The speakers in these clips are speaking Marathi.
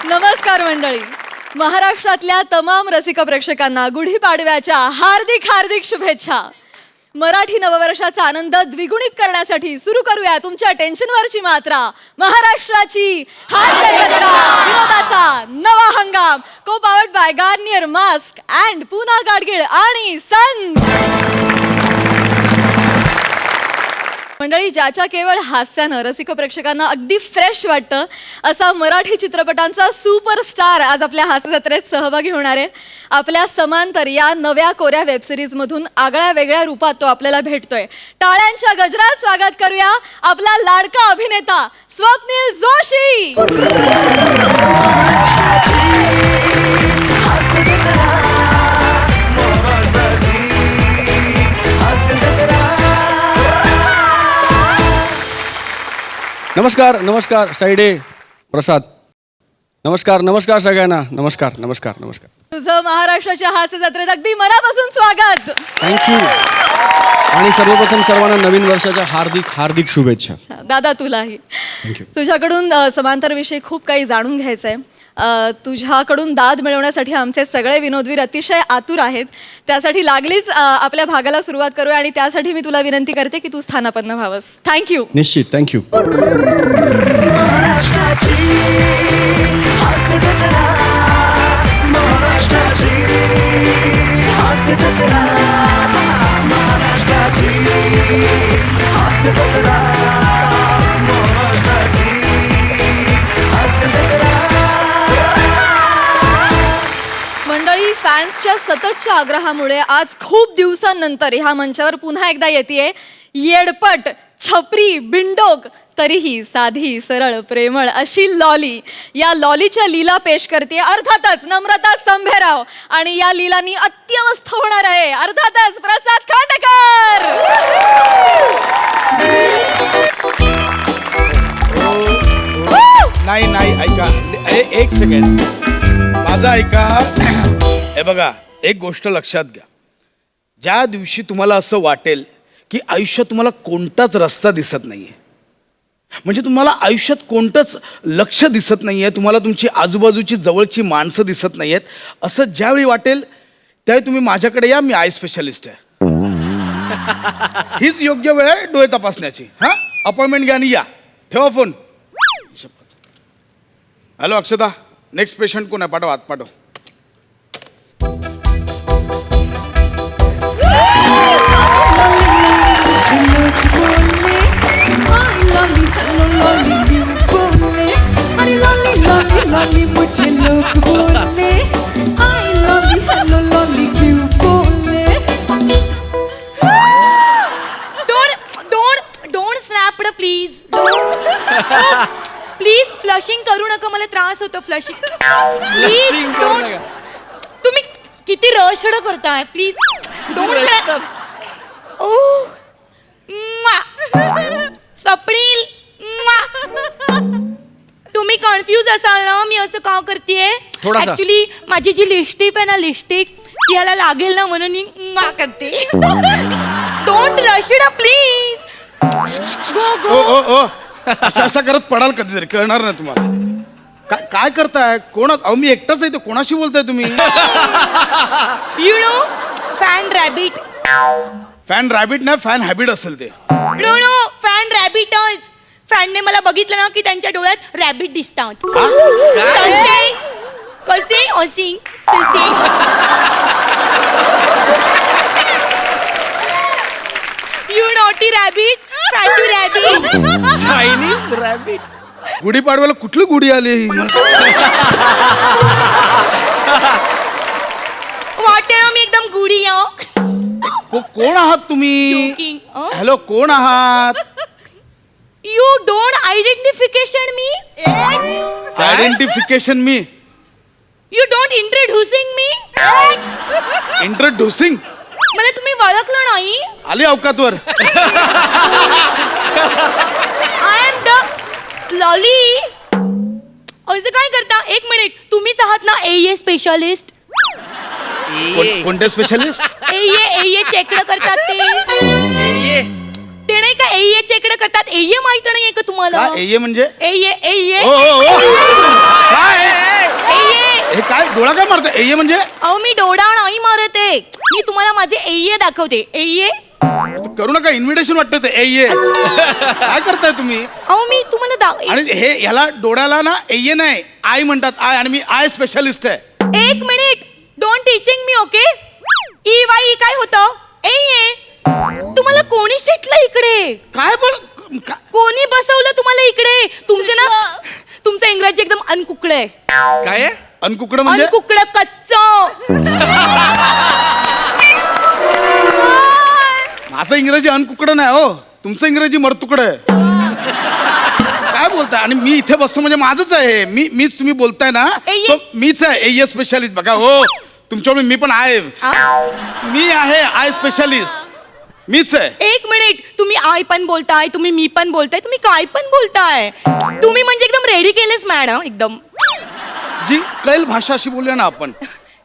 नमस्कार मंडळी. महाराष्ट्रातल्या तमाम रसिक प्रेक्षकांना गुढीपाडव्याच्या हार्दिक हार्दिक शुभेच्छा. मराठी नववर्षाचा आनंद द्विगुणित करण्यासाठी सुरू करूया तुमच्या टेन्शनवरची मात्रा. महाराष्ट्राची हास्य जत्रा, विनोदाचा नवा हंगाम. Co powered by Garnier mask and Pune Gadgil आणि सन्स. मंडळी, ज्याच्या केवळ हास्यानं रसिक प्रेक्षकांना अगदी फ्रेश वाटतं असा मराठी चित्रपटांचा सुपरस्टार आज आपल्या हास्य जत्रेत सहभागी होणार आहे. आपल्या समांतर या नव्या कोऱ्या वेबसिरीजमधून आगळ्या वेगळ्या रूपात तो आपल्याला भेटतोय. टाळ्यांच्या गजरात स्वागत करूया आपला लाडका अभिनेता स्वप्नील जोशी. नमस्कार नमस्कार साईडे प्रसाद. नमस्कार नमस्कार सगळ्यांना. नमस्कार नमस्कार नमस्कार. तुझं महाराष्ट्राच्या हास्य जत्रेत अगदी मनापासून स्वागत. थँक्यू. आणि सर्वप्रथम सर्वांना नवीन वर्षाच्या हार्दिक हार्दिक शुभेच्छा. दादा तुलाही. थँक्यू. तुझ्याकडून समांतर विषयी खूप काही जाणून घ्यायचं आहे. तुझ्याकडून दाद मिळवण्यासाठी आमचे सगळे विनोदवीर अतिशय आतुर आहेत. त्यासाठी लागलीच आपल्या भागाला सुरुवात करूया आणि त्यासाठी मी तुला विनंती करते की तू स्थानापन्न व्हावंस. थँक्यू. निश्चित. थँक्यू. मंडळी, फॅन्सच्या सततच्या आग्रहामुळे आज खूप दिवसांनंतर ह्या मंचावर पुन्हा एकदा येतेय येडपट, छपरी, बिंडोक तरीही साधी, सरळ, प्रेमळ अशी लॉली. या लॉलीच्या लीला पेश करते अर्थातच नम्रता संभेराव. आणि या लीलांनी अत्यवस्थ होणार आहे अर्थातच प्रसाद खांडेकर. नाही नाही, ऐका एक सेकंड माझा ऐका. हे बघा, एक गोष्ट लक्षात घ्या. ज्या दिवशी तुम्हाला असं वाटेल की आयुष्यात तुम्हाला कोणताच रस्ता दिसत नाहीये, म्हणजे तुम्हाला आयुष्यात कोणतंच लक्ष दिसत नाहीये, तुम्हाला तुमची आजूबाजूची जवळची माणसं दिसत नाहीयेत, असं ज्यावेळी वाटेल त्यावेळी तुम्ही माझ्याकडे या. मी आय स्पेशलिस्ट आहे. हीच योग्य वेळ आहे डोळे तपासण्याची. हां, अपॉइंटमेंट घ्या आणि या. ठेवा फोन. हॅलो अक्षता, नेक्स्ट पेशंट कोण आहे? पाठव, आत पाठव. Don't snap please. Please flushing करू नका, मला त्रास होतो फ्लशिंग. प्लीज तुम्ही किती रशड करताय. Please don't. ओ स्वप्नील, तुम्ही कन्फ्यूज असाल ना मी असं का करतेय. थोडासा. ऍक्च्युली माझी जी लिपस्टिक आहे ना, लिपस्टिक ती याला लागेल ना म्हणून मी करते. Don't rush it please. Go oh go. Oh oh अशा करत पडाल कधीतरी, कळणार नाही तुम्हाला. काय करताय? कोण? अहो मी एकटाच आहे. कोणाशी बोलताय तुम्ही? You know fan rabbit. Fan rabbit नाही, फॅन हॅबिट असेल ते. नो नो फॅन रॅबिटच. फॅनने मला बघितलं ना की त्यांच्या डोळ्यात रॅबिट दिसतात. कसे कसे असे तसे. यू नॉटी रॅबिट, फॅटू रॅबिट. Chinese rabbit. गुढीपाडव्याला कुठली गुढी आली? वाटतं ना मी एकदम गुढी आहे. कोण आहात तुम्ही? Joking. हॅलो, कोण आहात? You don't identification me. Identification me. You don't introducing me. Introducing. मला तुम्ही ओळखलं नाही. आली अवकातवर. I am the lolly. असं काय करता? एक मिनिट, तुम्हीच आहात ना एए स्पेशलिस्ट? कोणते स्पेशलिस्ट? एए चेकडं करतात ते नाही का? एए चेकडं करतात. एए माहित नाहीये का तुम्हाला? एए म्हणजे? एए ओ, ओ, ओ. काय? डोळा काय मारता एये म्हणजे अहो मी डोळा नाही मारते, मी तुम्हाला माझे एये दाखवते. एये करू नका, इन्व्हिटेशन वाटतं ते एये काय करताय तुम्ही? अहो मी तुम्हाला आणि हे ह्याला डोळ्याला ना एये नाही आय म्हणतात, आय, आणि मी आय स्पेशालिस्ट आहे. एक minute, don't teaching me, okay? E Y काय होतं? एये. तुम्हाला कोणी शिकलं इकडे? काय बोल कोणी बसवलं तुम्हाला इकडे? तुमचं इंग्रजी एकदम अनकुकडं आहे. काय आहे? अनकुकडं म्हणजे अनकुकडं कच्च. माझं इंग्रजी अनकुकडं नाही हो, तुमचं इंग्रजी मरतुकडं आहे. काय बोलताय? आणि मी इथे बसतो म्हणजे माझंच आहे. मीच तुम्ही बोलताय ना, एये. तो मीच आहे एये स्पेशालिस्ट. बघा हो, तुमच्यामुळे मी पण आहे. मी आहे आय स्पेशालिस्ट, मीच आहे. एक मिनिट, तुम्ही आय पण बोलताय, तुम्ही मी पण बोलताय, तुम्ही काय पण बोलताय. तुम्ही म्हणजे एकदम रेडी केलेच मॅडम, एकदम. जी कैल भाषा अशी बोलूया ना आपण.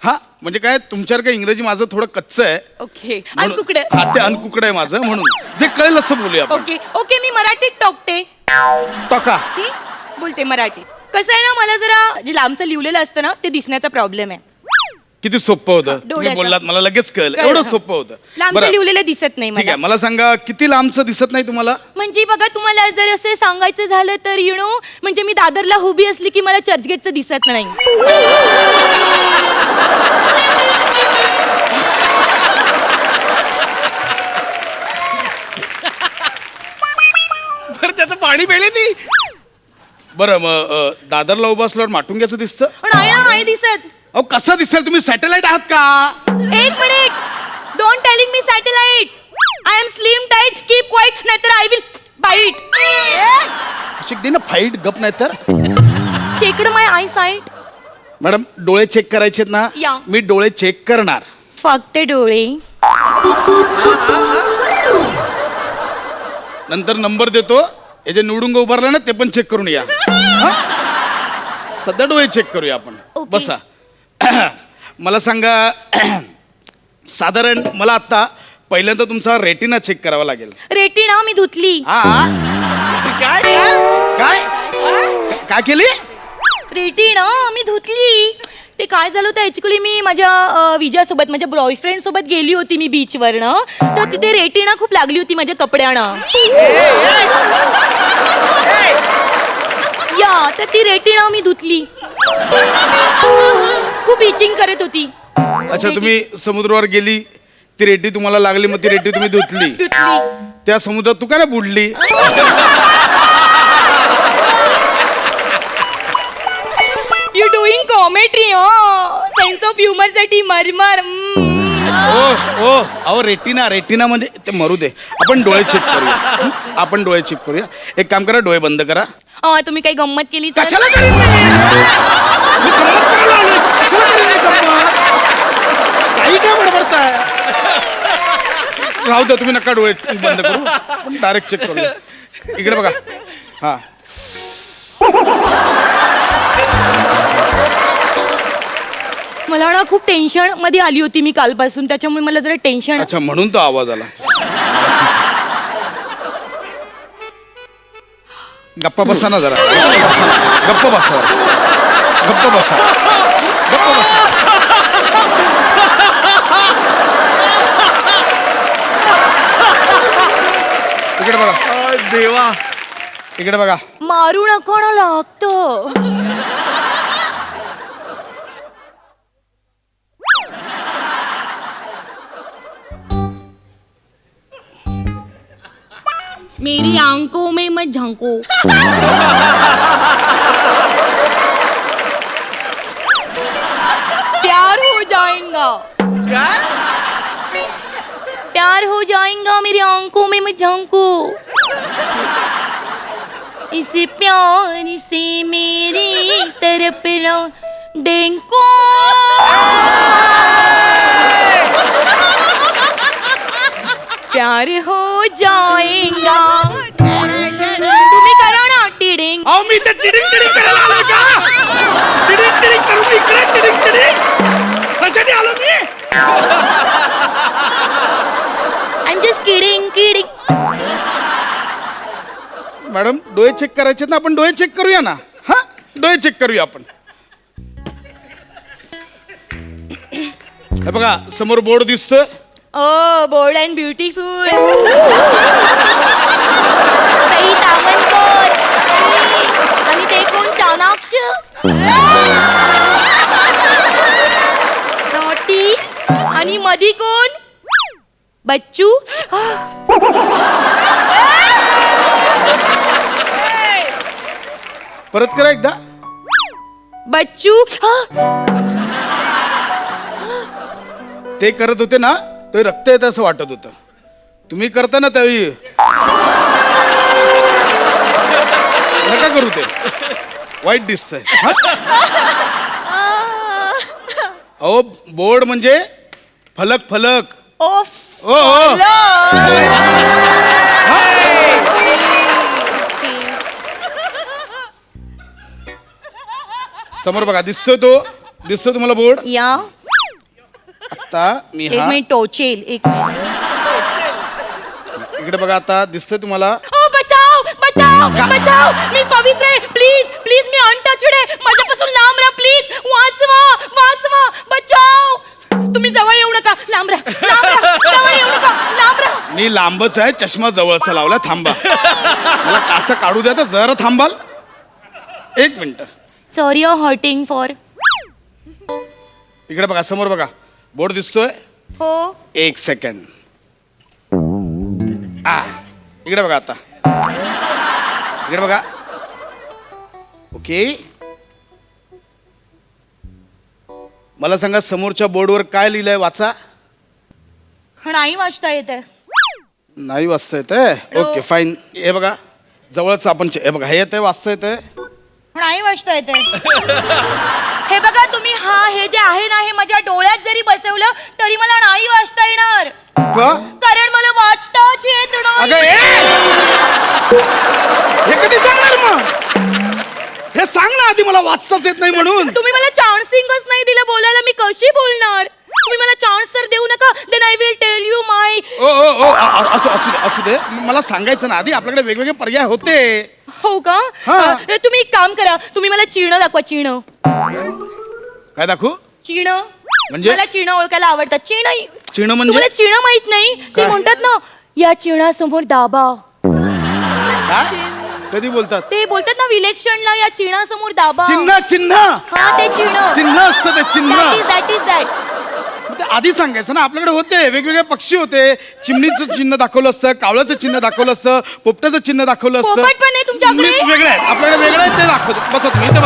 हा म्हणजे काय, तुमच्यावर काय इंग्रजी माझं थोडं कच्च आहे. ओके, म्हणून- अनकुकडं. हा, ते अनकुकडं आहे माझं, म्हणून जे कळेल असं बोलूया आपण. ओके ओके, मी मराठीत टोकते. टका. बोलते मराठीत. कसं आहे ना, मला जरा जे लांबचं लिहिलेलं असतं ना, ते दिसण्याचा प्रॉब्लेम आहे. किती सोपं होतं तुम्ही डोळ्याचं. बोललात, मला लगेच कळलं. कळलं. एवढं सोपं होतं. लांबचं बरं, लिहिलेलं दिसत नाही ठीक आहे, मला. मला सांगा किती लांबचं दिसत नाही तुम्हाला? म्हणजे बघा, तुम्हाला जर असं सांगायचं झालं तर म्हणजे मी दादरला उभी असली की मला चर्चगेटचं दिसत नाही. बरं त्याचं पाणी पेले नाही. बरं मग दादरला उभं असल्यावर माटुंग्याचं दिसतं? नाही ना, नाही दिसत. अहो कसं दिसेल, तुम्ही सॅटेलाइट आहात का? एक minute, don't telling me satellite. I am slim tight, keep quiet, नाहीतर आय विल बाईट. अशी दे ना फाईट, गप नाही तर. Checked my eye sight. Madam डोळे चेक करायचेत ना? या. मी डोळे चेक करणार. फक्त डोळे. नंतर नंबर देतो, हे जे निवडून उभारलं ना ते पण चेक करून या. हा? सध्या डोळे चेक करूया आपण. ओके. बसा. मला सांगा, साधारण मला आता पहिल्यांदा तुमचा रेटिना चेक करावा लागेल. रेटिना मी धुतली. हा. काय काय काय केली? रेटिना मी धुतली. ते काय झालं होतं, ऍक्च्युली मी माझ्या विजयासोबत, माझ्या बॉयफ्रेंड सोबत गेली होती मी बीचवरनं. तर तिथे रेटिना खूप लागली होती माझ्या कपड्यानं. या, तर ती रेटिना मी धुतली. खूप इचिंग करत होती. अच्छा, तुम्ही समुद्रावर गेली, ती रेटी तुम्हाला लागली, मग ती रेटी तुम्ही धुतली. धुतली. त्या समुद्रात तू काय ना बुडली? You doing comedy, sense of humour साठी मरमर. ओ अहो रेटिना म्हणजे ते मरू दे, आपण डोळे चेक करूया. आपण डोळे चेक करूया. एक काम करा, डोळे बंद करा. तुम्ही काही गंमत केली तर? कशाला करीन मी? मी गंमत करायला आलोय. कशाला करीन मी गंमत? काही काय बडबडताय? राहू द्या, तुम्ही नका डोळे बंद करू, आपण डायरेक्ट चेक करूया. इकडे बघा. हा, मला ना खूप टेन्शन मध्ये आली होती मी कालपासून, त्याच्यामुळे मला जरा टेन्शन. अच्छा, म्हणून तो आवाज आला. गप्पा बसा ना जरा. गप्पा बसा. गप्पा बसा. गप्पा बसा. इकडे बघा. देवा. इकडे बघा. मारू नको ना, लागतो. मेरी आंखों में मत झांको. प्यार हो जाएगा. प्यार हो जाएगा, मेरी आंखों में मत झांको. इस प्यार से मेरी तरफ लो डेंको. प्यार हो जाएगा. तुम्ही करा ना टिडिंग. अहो मी तर टिडिंग टिडिंग करायला आलोय का? टिडिंग टिडिंग करू मी इकडे. टिडिंग टिडिंग कशासाठी आलो मी? I am just kidding kidding. Madam डोळे चेक करायचे ना, आपण डोळे चेक करूया ना. हा, डोळे चेक करूया आपण. हे बघा समोर बोर्ड दिसतोय. ओ bold and beautiful Sai Tamankar आणि ते कोण चाणाक्ष नॉटी आणि मधी कोण बच्चू परत करा एकदा. बच्चू ते करत होते ना ते रक्त येत असं वाटत होतं. तुम्ही करता ना त्यावेळी नका करू ते वाईट दिसतंय. अहो बोर्ड म्हणजे फलक फलक. ओफ ओ हो. समोर बघा दिसतोय दिसतोय तुम्हाला बोर्ड. या आता मी एक हा मिनिट टोचेल एक मिनिट इकडे बघा आता दिसतोय तुम्हाला. ओ बचाव बचाव बचाव मी पवित्र आहे प्लीज प्लीज मी अनटच्ड आहे माझ्यापासून लांब राहा प्लीज वाचवा वाचवा बचाव तुम्ही जवळ येऊ नका लांब राहा जवळ येऊ नका लांब राहा. मी लांबच आहे चष्मा जवळचा लावला. थांबा मला काचा काढू द्या तर जरा थांबाल एक minute. Sorry you hurting for इकडे बघा समोर बघा बोर्ड दिसतोय. हो एक सेकंड. इकडे बघा आता इकडे बघा. ओके मला सांगा समोरच्या बोर्डवर काय लिहिलंय वाचा. नाही वाचता येते नाही वाचता येतंय. Okay fine. हे बघा जवळच आपण हे बघा हे येतंय वाचता येतंय. नाही वाचता येते हे बघा तुम्ही हे जे आहे ना हे माझ्या डोळ्यात जरी बसवलं तरी मला नाही वाचता येणार का? कारण मला वाचताच येत अगं नाही. हे कधी सांगणार मग. हे सांग ना आधी मला वाचताच येत नाही म्हणून. तुम्ही मला चान्सिंगच नाही दिलं बोलायला मी कशी बोलणार. तुम्ही मला चान्स तर देऊ नका then I will tell you my. ओ ओ ओ असू दे मला सांगायचं ना आधी आपल्याकडे वेगवेगळे पर्याय होते. हो का हा. तुम्ही एक काम करा तुम्ही मला चिन्ह दाखवा चिन्ह. काय दाखवू. चिन्ह म्हणजे? मला चिन्ह ओळखायला आवडतात. चिन्ह चिन्ह म्हणजे? तुम्हाला चिन्ह माहित नाही ते काय? म्हणतात ना या चिन्हासमोर दाबा. काय? कधी बोलतात. ते बोलतात ना इलेक्शनला या चिन्हासमोर दाबा. चिन्ह चिन्ह हा ते चिन्ह चिन्ह असतं ते चिन्ह. That is that. मग ते आधी सांगायचं ना आपल्याकडे होते वेगवेगळे पक्षी होते. चिमणीचं चिन्ह दाखवलं असतं कावळ्याचं चिन्ह दाखवलं असतं पोपटाचं चिन्ह दाखवलं असतं. पोपट पण आहे तुमच्याकडे? वेगळे आहेत आपल्याकडे वेगळं आहे ते दाखवतो. बसा तुम्ही इथे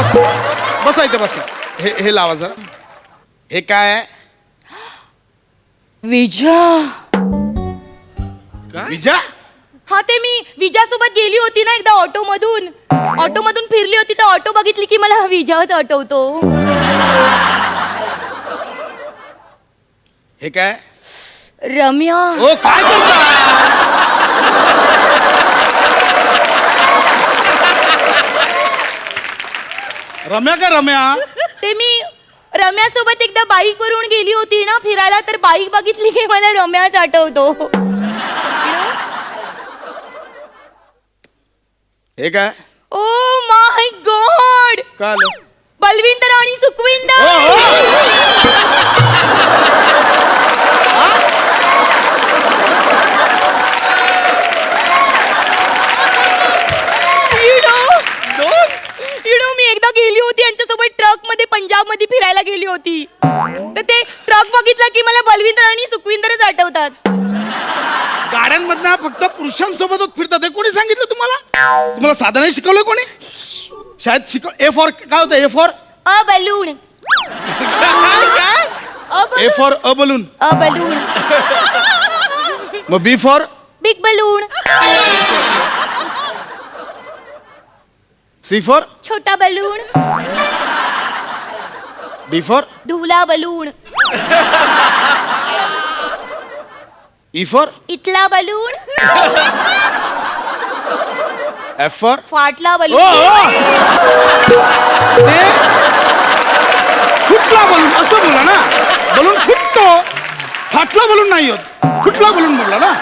बसा इथे बसा. हे लावा जरा. हे काय आहे. विजा. विजा. हा ते मी विजा सोबत गेली होती ना एकदा ऑटो मधून फिरली होती तर ऑटो बघितली की मला विजाच आठवतो. हे काय. रम्या. ओ काय करता. रम्या का रम्या. ते मी रम्या सोबत एकदा बाईक वरून गेली होती ना फिरायला तर बाईक बघितली की मला रम्याच आठवतो. हे काय. Oh my God. काय आलं. बलविंदर आणि सुखविंदर. मी एकदा गेली होती यांच्यासोबत ट्रक मध्ये पंजाब मध्ये फिरायला गेली होती तर ते ट्रक बघितला की मला बलविंदर आणि सुखविंदरच आठवतात. गाड्यांमधनं फक्त पुरुषांसोबतच फिरतात हे कोणी सांगितलं तुम्हाला साधं नाही शिकवलं कोणी. शाळेत शिकव. ए फॉर काय होतं. A for a balloon. A for a balloon. A balloon. मग B for big balloon. C for छोटा बलून. डी फॉर धुला बलून. ई फॉर इथला बलून. एफ फॉर फाटला ओ बलून. ते फुटला बलून असं बोला ना. बलून फुटतो फाटला बलून नाही होत फुटला बलून बोलला ना.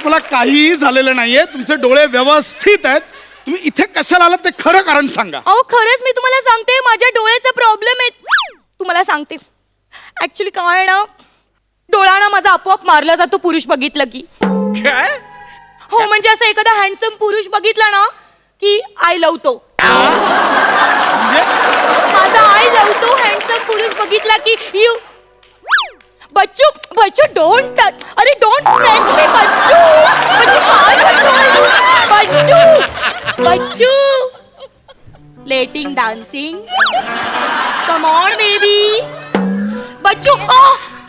तुम्हाला काहीही झालेलं नाहीये. तुमचे डोळे व्यवस्थित आहेत. तुम्ही इथे कशाला आलात ते खरं कारण सांगा. अहो खरंच मी तुम्हाला सांगते माझ्या डोळ्याचा प्रॉब्लेम आहे. तुम्हाला सांगते ऍक्च्युली काय आहे ना, डोळा ना माझा आपोआप मारला जातो पुरुष बघितलं की. काय हो म्हणजे असं एखादा हँडसम पुरुष बघितला ना की आय लव्ह तो. माझा आय लव्ह तो हँडसम पुरुष बघितला की यू. बच्चू बच्चू डोंट टच. अरे डोंट स्क्रॅच मी बच्चू. बच्चू बच्चू letting dancing. Come on baby. बच्चू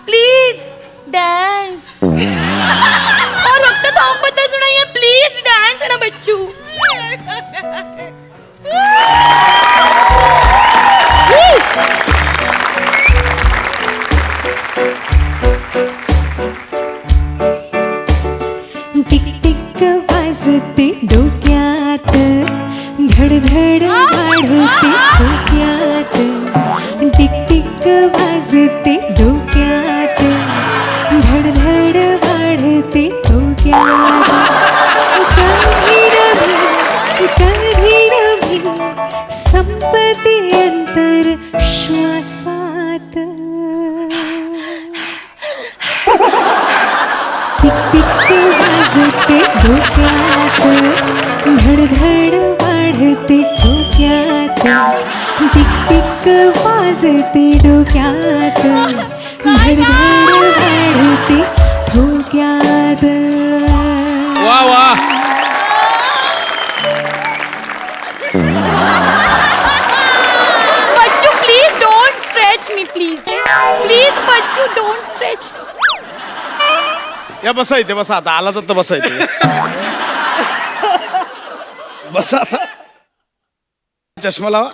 प्लीज डान्स. और वक्त थांबतच नाहीये. प्लीज डान्स ना बच्चू. टिक टिक वाजते डोक्यात, धडधड वाढते डोक्यात. टिक टिक वाजते डोक्यात, धडधड वाढते डोक्यात. कधी रवी संपते अंतर श्वासात. टिक टिक वाजते डोक्यात, धडधड वाढते डोक्यात. टिक टिक वाजते डोक्यात, धडधड वाढते डोक्यात. वा वा. Bachchu please don't stretch me please. Please Bachchu don't stretch. या बसा इथे बसा. आता आला तर बसा इथे. बसा आता. चष्मा लावा.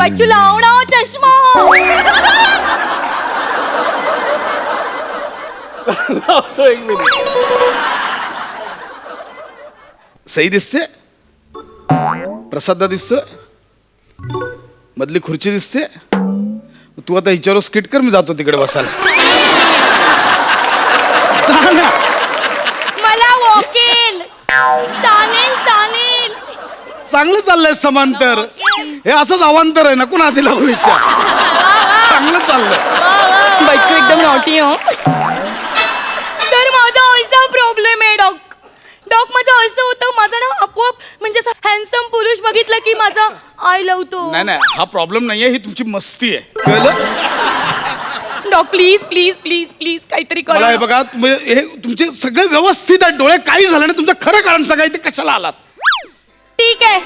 बच्चू लाव ना चष्मा. एक मिनिट. सई दिसते. प्रसाद दिसतोय. मधली खुर्ची दिसते. तू आता हिच्यावर स्किट कर. मी जातो तिकडे बसायला. जा ना. मला वॉकेल. चालेल चालेल. चांगलं चाललंय समांतर. हे असंच अवांतर आहे. नको ना तिला विचार. चांगलं चाललंय. बच्चू एकदम नॉटी हो. तर माझा असा प्रॉब्लेम आहे डॉक. माझं असं होतं. माझं ना आपोआप म्हणजे हँडसम पुरुष बघितलं की माझा आय लव्ह तो. नाही नाही हा प्रॉब्लेम नाहीये. ही तुमची मस्ती आहे. कळलं. Doc please please please please काहीतरी मला करा. हे बघा. हे तुमचे सगळे व्यवस्थित आहेत. डोळे काही झालं नाही. तुमचं खरं कारण सांगा. इथे कशाला आलात. ठीक आहे.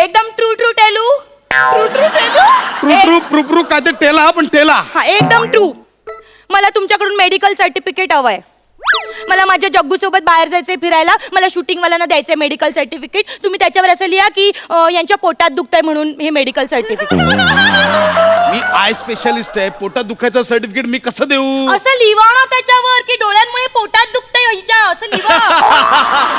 एकदम ट्रू ट्रू टेलू. ट्रू ट्रू टेलू. प्रू प्रू प्रू काय ते टेला पण टेला. हा एकदम ट्रू. मला तुमच्याकडून मेडिकल सर्टिफिकेट हवंय. मला माझ्या जग्गू सोबत बाहेर जायचंय फिरायला. मला शूटिंग वाल्यांना द्यायचंय मेडिकल सर्टिफिकेट. तुम्ही त्याच्यावर असं लिहा की यांच्या पोटात दुखतंय म्हणून हे medical certificate. Me I specialist आहे. पोटात दुखायचं सर्टिफिकेट मी कसं देऊ. असं लिहा ना त्याच्यावर की डोळ्यांमुळे पोटात दुखतंय हिच्या. असं लिहा.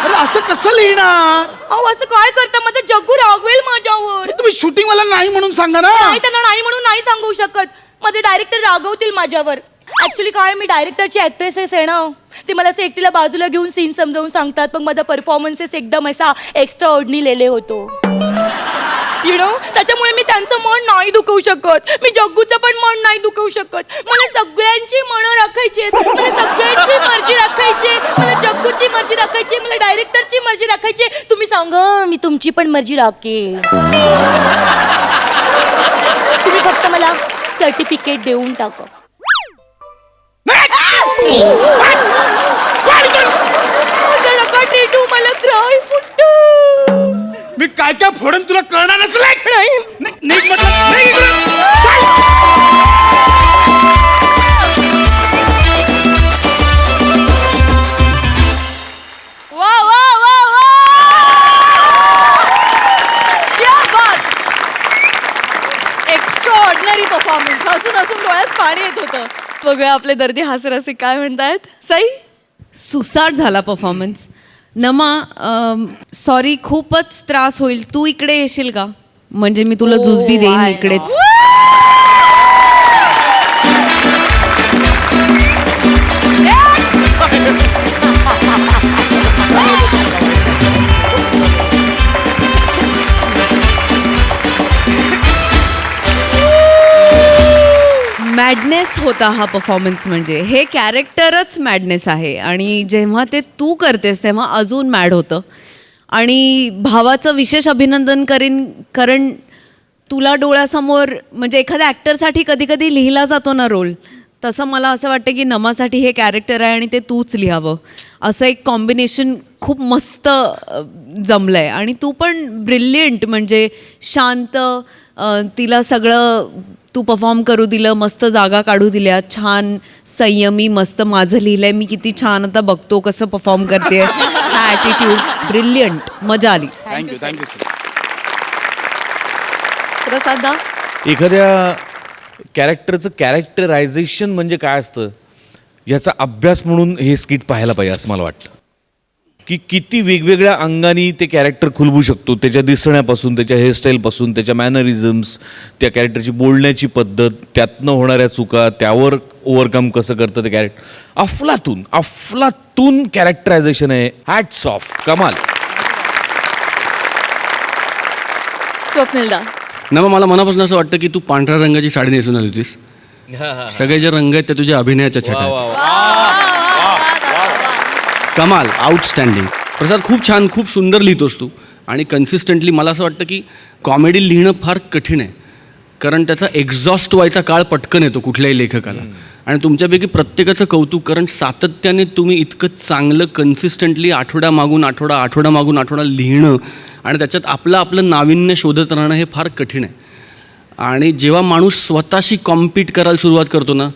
अरे असं कसं लिहिणार. अहो असं काय करता. माझं जग्गू रागवेल माझ्यावर. तुम्ही शूटिंग वाला नाही म्हणून सांगा ना. नाही त्यांना नाही म्हणून नाही सांगू शकत. माझे डायरेक्टर रागवतील माझ्यावर. ऍक्च्युली काय मी डायरेक्टरची ऍक्ट्रेसेस आहे ना. ते मला असं एकटीला बाजूला घेऊन सीन समजावून सांगतात. मग माझा परफॉर्मन्सेस एकदम असा एक्स्ट्रा ऑर्डनी लिहिले होतो. You know. त्याच्यामुळे मी त्यांचं मन नाही दुखवू शकत. मी जग्गूचं पण मन नाही दुखवू शकत. मला सगळ्यांची मनं राखायची. मला सगळ्यांची मर्जी राखायची. मला जग्गूची मर्जी राखायची. मला डायरेक्टरची मर्जी राखायची. तुम्ही सांगा मी तुमची पण मर्जी राखेन. तुम्ही फक्त मला सर्टिफिकेट देऊन टाका. मला क्राय फुटतो. मी काय काय फोडून तुला कळणारच नाही. नीट म्हटलं नाही. वा वा वा वा. क्या बात. Extra ordinary performance. हसून हसून डोळ्यात पाणी येत होतं. बघूया आपले दर्दी हास्यरसिक काय म्हणतायत. सई. सुसाट झाला परफॉर्मन्स. नमा सॉरी खूपच त्रास होईल. तू इकडे येशील का. म्हणजे मी तुला जुजबी देईन इकडेच. मॅडनेस होता हा परफॉर्मन्स. म्हणजे हे कॅरेक्टरच मॅडनेस आहे आणि जेव्हा ते तू करतेस तेव्हा अजून मॅड होतं. आणि भावाचं विशेष अभिनंदन करीन, कारण तुला डोळ्यासमोर म्हणजे एखाद्या ॲक्टरसाठी कधी कधी लिहिला जातो ना रोल, तसं मला असं वाटतं की नमासाठी हे कॅरेक्टर आहे आणि ते तूच लिहावं. असं एक कॉम्बिनेशन खूप मस्त जमलं आहे. आणि तू पण ब्रिलियंट, म्हणजे शांत, तिला सगळं तू परफॉर्म करू दिलं, मस्त जागा काढू दिल्या, छान संयमी, मस्त माझं लिहिलंय मी किती छान, आता बघतो कसं परफॉर्म करते, हा ॲटिट्यूड ब्रिलियंट, मजा आली. Thank you sir. प्रसादा, एखाद्या कॅरेक्टरचं कॅरेक्टरायझेशन म्हणजे काय असतं याचा अभ्यास म्हणून हे स्किट पाहायला पाहिजे असं मला वाटतं. की किती वेगवेगळ्या अंगाने ते कॅरेक्टर खुलवू शकतो, त्याच्या दिसण्यापासून, त्याच्या हेअरस्टाईलपासून, त्याच्या मॅनरिझम्स, त्या कॅरेक्टरची बोलण्याची पद्धत, त्यातनं होणाऱ्या चुका, त्यावर ओव्हरकम कसं करतं ते कॅरेक्टर. अफलातून कॅरेक्टरायझेशन आहे. हॅट्स ऑफ, कमाल. स्वप्नीलदा. नमा, मला मनापासून असं वाटतं की तू पांढऱ्या रंगाची साडी नेसून आली होतीस. सगळे जे रंग आहेत ते तुझ्या अभिनयाच्या छटा आहेत. कमाल, आउटस्टँडिंग. प्रसाद, खूप छान, खूप सुंदर लिहितोस तू. आणि कन्सिस्टंटली मला असं वाटतं की कॉमेडी लिहिणं फार कठीण आहे, कारण त्याचा एक्झॉस्ट व्हायचा काळ पटकन येतो कुठल्याही लेखकाला. आणि तुमच्यापैकी प्रत्येकाचं कौतुक, कारण सातत्याने तुम्ही इतकं चांगलं कन्सिस्टंटली आठवडा मागून आठवडा लिहिणं आणि त्याच्यात आपलं नाविन्य शोधत राहणं हे फार कठीण आहे. आणि जेव्हा माणूस स्वतःशी कॉम्पीट करायला सुरुवात करतो ना,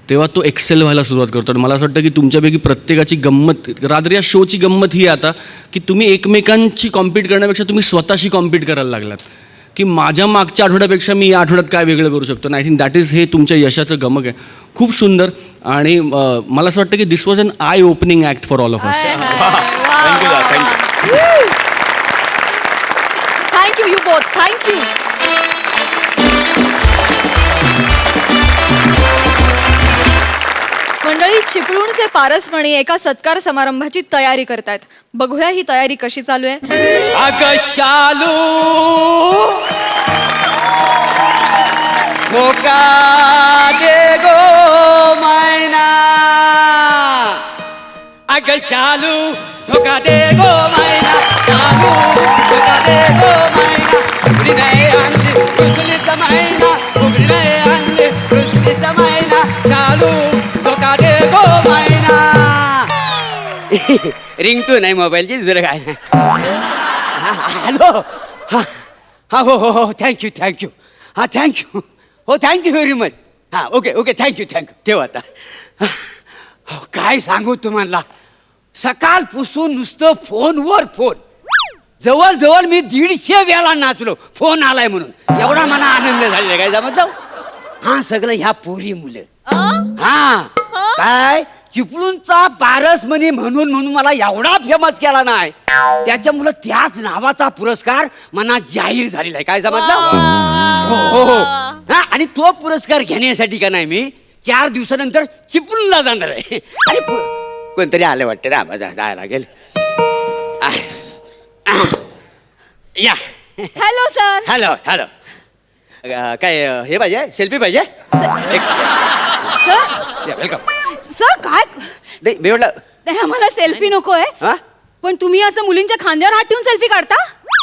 तेव्हा तो एक्सेल व्हायला सुरुवात करतो. आणि मला असं वाटतं की तुमच्यापैकी प्रत्येकाची गंमत, रादर या शोची गंमत ही आता की तुम्ही एकमेकांची कॉम्पीट करण्यापेक्षा तुम्ही स्वतःशी कॉम्पीट करायला लागलात. की माझ्या मागच्या आठवड्यापेक्षा मी या आठवड्यात काय वेगळं करू शकतो. आणि आय थिंक दॅट इज हे तुमच्या यशाचं गमक आहे. खूप सुंदर. आणि मला असं वाटतं की this was an eye opening act for all of us. Thank you you both, thank you. मंडळी, चिपळूणचे पारसमणी एका सत्कार समारंभाची तयारी करतायत. बघूया ही तयारी कशी चालू आहे. अगं शालू धोका दे गो मैना, अगं शालू धोका दे गो मैना, शालू धोका दे गो मैना, उघडी नाही आणली रुसलीचा मैना, उघडी नाही आणली रुसलीचा मैना, शालू धोका दे गो मैना. रिंगटोन आहे मोबाईलची, दुसरं काय नाही. हॅलो, हा हो थँक्यू हा थँक्यू हो, थँक्यू व्हेरी मच. हां, ओके थँक्यू ठेव आता. काय सांगू तुम्हाला, सकाळपासून नुसतं फोनवर फोन, जवळ मी 150 वेळा नाचलो फोन आलाय म्हणून. एवढा मला आनंद झालेला काय जमत जाऊ. हा, सगळं ह्या पोरी मुलं. हा, काय चिपळूणचा पारसमणी म्हणून मला एवढा फेमस केला नाही, त्याच्यामुळं त्याच नावाचा पुरस्कार मला जाहीर झालेला आहे. काय जमत हो. हा, आणि तो पुरस्कार घेण्यासाठी का नाही मी 4 दिवसानंतर चिपळूणला जाणार आहे. आणि कोणतरी आलं वाटतं ना, जायला लागेल. या. Hello sir. हॅलो काय हे पाहिजे, सेल्फी पाहिजे. Sir, welcome. सर काय नाही, मी म्हटलं नाही, आम्हाला सेल्फी नकोय. हा? पण तुम्ही असं मुलींच्या खांद्यावर हात ठेवून सेल्फी काढता.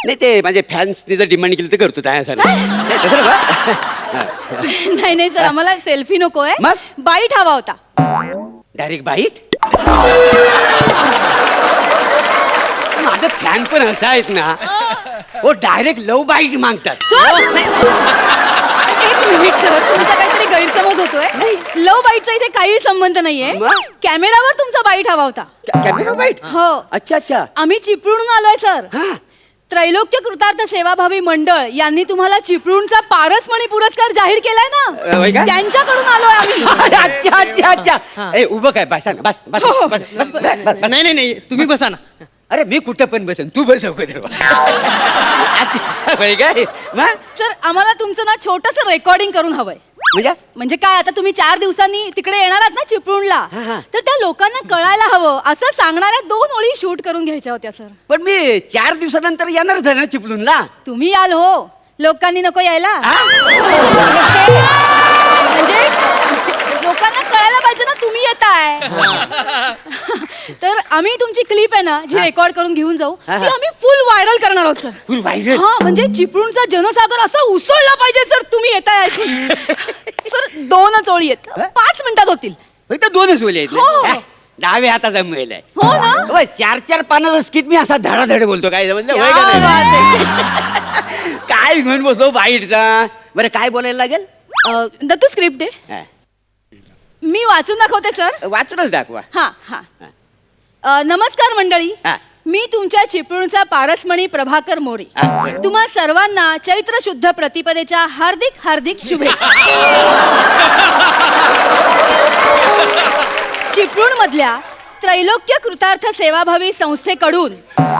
नाही, ते माझे फॅन्सनी जर डिमांड केली तर करतो त्या सर. नाही सर, आम्हाला सेल्फी नकोय, मग? बाईट हवा होता. Direct bite. माझं फॅन पण असं आहेत ना, हो डायरेक्ट लव बाईट मागतात. एक मिनिट सर, तुमचा काहीतरी गैरसमज होतोय. लव बाईटचा इथे काही संबंध नाहीये. मग? कॅमेरावर तुमचा बाईट हवा होता. Camera bite. हो. अच्छा. आम्ही चिपळूणहून आलोय सर. हा. त्रैलोक्य कृतार्थ सेवाभावी मंडळ यांनी तुम्हाला चिपळूणचा पारसमणी पुरस्कार जाहीर केलाय होय का? ना, त्यांच्याकडून आलोय आम्ही. अच्छा. ए, उभं काय, बसा ना, बस. नाही तुम्ही बसा ना. अरे मी कुठं पण बसन, तू बस काय. सर, आम्हाला तुमचं ना छोटंसं रेकॉर्डिंग करून हवंय. म्हणजे काय, आता तुम्ही 4 दिवसांनी तिकडे येणार आहात ना चिपळूणला, तर त्या लोकांना कळायला हवं असं सांगणाऱ्या 2 ओळी शूट करून घ्यायच्या होत्या सर. पण मी 4 दिवसानंतर येणारच आहे ना चिपळूणला. तुम्ही याल हो, लोकांनी नको यायला. म्हणजे पाहिजे ना, तुम्ही येताय. तर आम्ही तुमची क्लिप आहे ना, जी रेकॉर्ड करून घेऊन जाऊ, ती आम्ही फुल व्हायरल करणार आहोत सर. फुल व्हायरल? हा, म्हणजे चिपळूणचा जनसागर असा उसळला पाहिजे सर. तुम्ही येताय सर. 2च ओळी आहेत, 5 मिनिटात होतील. फक्त 2च ओळी आहेत हो, हो, ना? हो. डावे हाताचा मेल आहे. हो ना? 4-4 पानाचा स्किट मी असा धडाधड बोलतो. काय समजलं? होय क्या का नाही? बात आहे. काय घेऊन बसलो बाईटचा. बरं काय बोलायला लागेल? दत्तू स्क्रिप्ट आहे, हा. मी वाचून दाखवते सर. वाचूनच दाखवा. हा हा. नमस्कार मंडळी, हा. मी तुमच्या चिपळूणचा पारसमणी प्रभाकर मोरे. हा. तुम्हा सर्वांना चैत्र शुद्ध प्रतिपदेच्या हार्दिक हार्दिक शुभेच्छा. चिपळूण मधल्या त्रैलोक्य कृतार्थ सेवाभावी संस्थेकडून